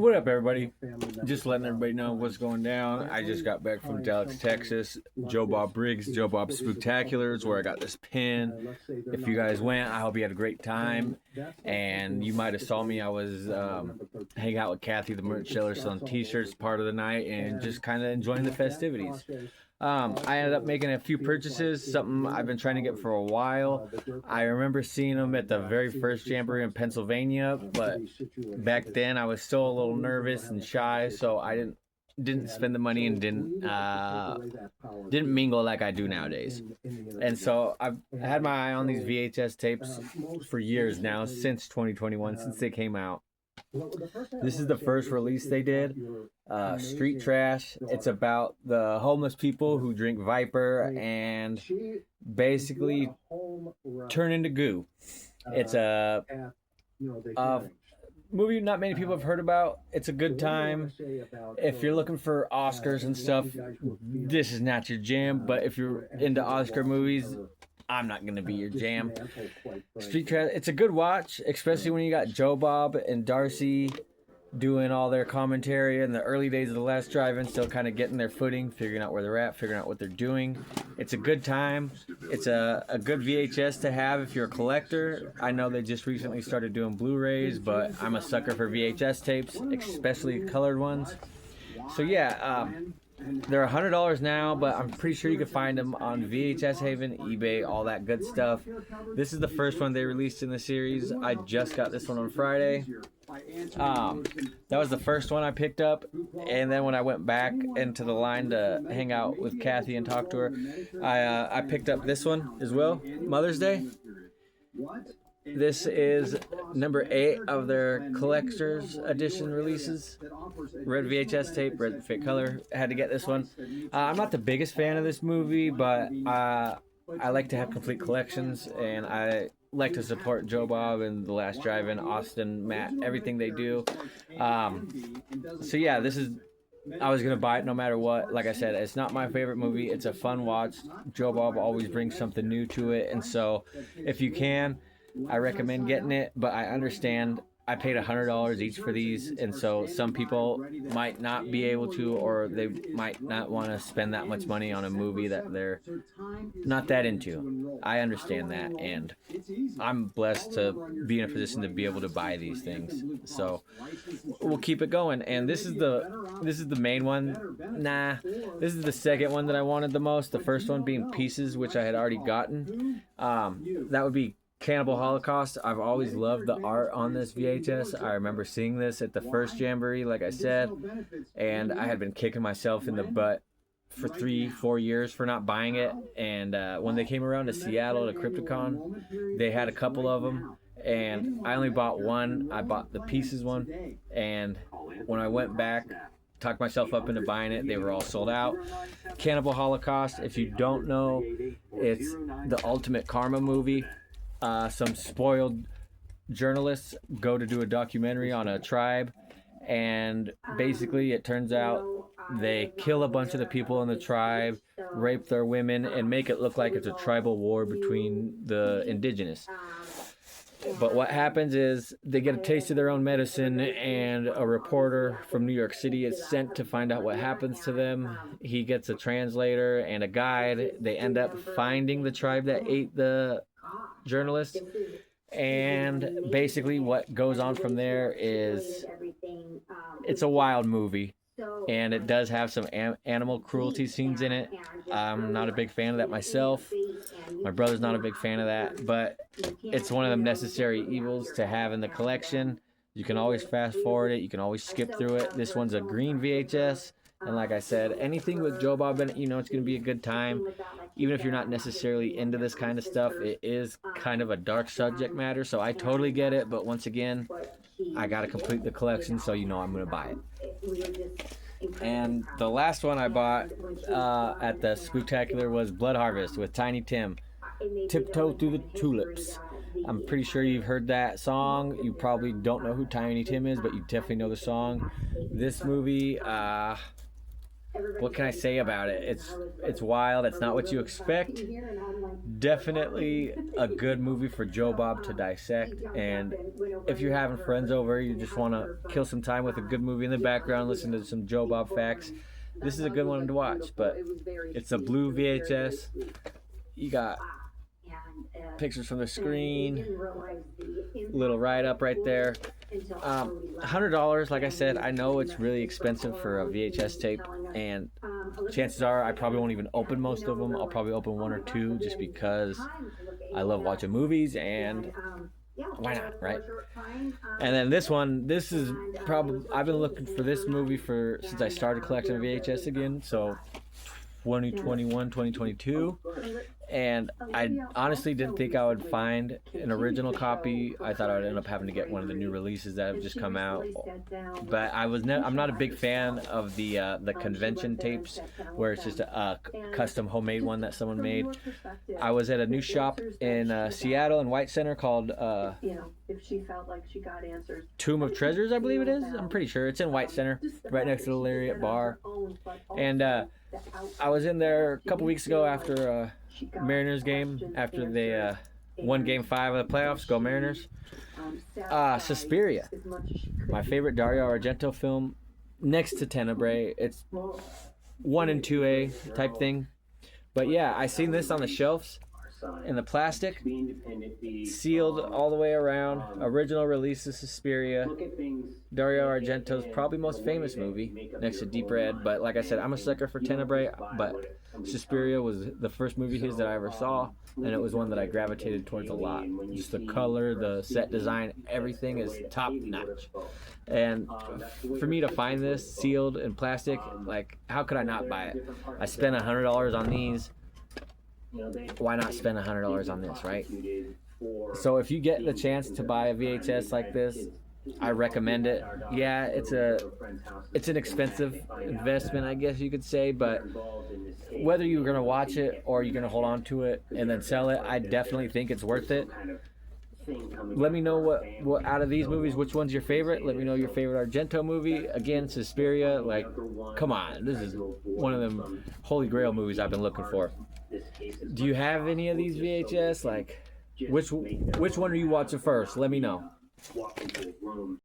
What up, everybody? Just letting everybody know what's going down. I just got back from Dallas, Texas. Joe Bob Briggs, Joe Bob Spooktacular is where I got this pin. If you guys went, I hope you had a great time. And you might have saw me. I was hanging out with Kathy, the merch seller, selling t-shirts part of the night and just kind of enjoying the festivities. I ended up making a few purchases, something I've been trying to get for a while. I remember seeing them at the very first Jamboree in Pennsylvania, but back then I was still a little nervous and shy, so I didn't spend the money and didn't mingle like I do nowadays. And so I've had my eye on these VHS tapes for years now, since 2021, since they came out. This is the first release they did, Street Trash. It's about the homeless people who drink Viper and basically turn into goo. It's a movie not many people have heard about. It's a good time. If you're looking for Oscars and stuff, this is not your jam, but if you're into Oscar movies, I'm not going to be your jam. Street Trash, it's a good watch, especially when you got Joe Bob and Darcy doing all their commentary in the early days of The Last Drive-In, still kind of getting their footing, figuring out where they're at, figuring out what they're doing. It's a good time. It's a good VHS to have if you're a collector. I know they just recently started doing Blu-rays, but I'm a sucker for VHS tapes, especially colored ones. So yeah, they're $100 now, but I'm pretty sure you can find them on VHS Haven, eBay, all that good stuff. This is the first one they released in the series. I just got this one on Friday. That was the first one I picked up, and then when I went back into the line to hang out with Kathy and talk to her, I picked up this one as well, Mother's Day. This is number 8 of their collector's edition releases. Red VHS tape, red fake color. I had to get this one. I'm not the biggest fan of this movie, but I like to have complete collections, and I like to support Joe Bob and The Last Drive-In, Austin, Matt, everything they do. So yeah, I was going to buy it no matter what. Like I said, it's not my favorite movie. It's a fun watch. Joe Bob always brings something new to it, and so if you can, I recommend getting it, but I understand I paid $100 each for these, and so some people might not be able to, or they might not want to spend that much money on a movie that they're not that into. I understand that, and I'm blessed to be in a position to be able to buy these things. So we'll keep it going, and this is the main one. This is the second one that I wanted the most. The first one being Pieces, which I had already gotten. That would be Cannibal Holocaust. I've always loved the art on this VHS. I remember seeing this at the first Jamboree, like I said, and I had been kicking myself in the butt for 3-4 years for not buying it. And when they came around to Seattle to Crypticon, they had a couple of them, and I only bought one. I bought the Pieces one, and when I went back, talked myself up into buying it, they were all sold out. Cannibal Holocaust, if you don't know, it's the ultimate karma movie. Some spoiled journalists go to do a documentary on a tribe, and basically it turns out they kill a bunch of the people in the tribe, rape their women, and make it look like it's a tribal war between the indigenous. But what happens is they get a taste of their own medicine, and a reporter from New York City is sent to find out what happens to them. He gets a translator and a guide. They end up finding the tribe that ate the journalist, and basically what goes on from there is it's a wild movie, and it does have some animal cruelty scenes in it. I'm not a big fan of that myself. My brother's not a big fan of that, but it's one of them necessary evils to have in the collection. You can always fast forward it, you can always skip through it. This one's a green VHS, and like I said, anything with Joe Bob in it, you know it's going to be a good time. Even if you're not necessarily into this kind of stuff, it is kind of a dark subject matter, so I totally get it. But once again, I got to complete the collection, so you know I'm going to buy it. And the last one I bought at the Spooktacular was Blood Harvest with Tiny Tim. Tiptoe Through the Tulips. I'm pretty sure you've heard that song. You probably don't know who Tiny Tim is, but you definitely know the song. This movie, what can I say about it? It's wild. It's not what you expect. Definitely a good movie for Joe Bob to dissect. And if you're having friends over, you just want to kill some time with a good movie in the background, listen to some Joe Bob facts, this is a good one to watch. But it's a blue VHS. You got pictures from the screen, little write-up right there. $100, like I said, I know it's really expensive for a VHS tape, and chances are I probably won't even open most of them. I'll probably open one or two just because I love watching movies, and why not, right? And then this is probably, I've been looking for this movie since I started collecting VHS again, so 2021, 2022, and I honestly didn't think I would find an original copy. I thought I would end up having to get one of the new releases that have just come out. But I'm not a big fan of the convention tapes where it's just a custom homemade one that someone made. I was at a new shop in Seattle in White Center called Tomb of Treasures, I believe it is. I'm pretty sure it's in White Center, right next to the Lariat Bar. And I was in there a couple weeks ago after a Mariners game, after they won Game 5 of the playoffs. Go Mariners. Suspiria, my favorite Dario Argento film, next to Tenebrae. It's 1 and 2A type thing. But yeah, I seen this on the shelves in the plastic, sealed all the way around. Original release of Suspiria, Dario Argento's probably most famous movie next to Deep Red. But like I said, I'm a sucker for Tenebrae, but Suspiria was the first movie of his that I ever saw, and it was one that I gravitated towards a lot. Just the color, the set design, everything is top notch. And for me to find this sealed in plastic, like, how could I not buy it? I spent $100 on these. Why not spend $100 on this, right? So if you get the chance to buy a VHS like this, I recommend it. Yeah, it's an expensive investment, I guess you could say, but whether you're gonna watch it or you're gonna hold on to it and then sell it, I definitely think it's worth it. Let me know what out of these movies, which one's your favorite. Let me know your favorite Argento movie. Again, Suspiria, like, come on, this is one of them holy grail movies I've been looking for. Do you have any of these VHS? Like, which one are you watching first? Let me know.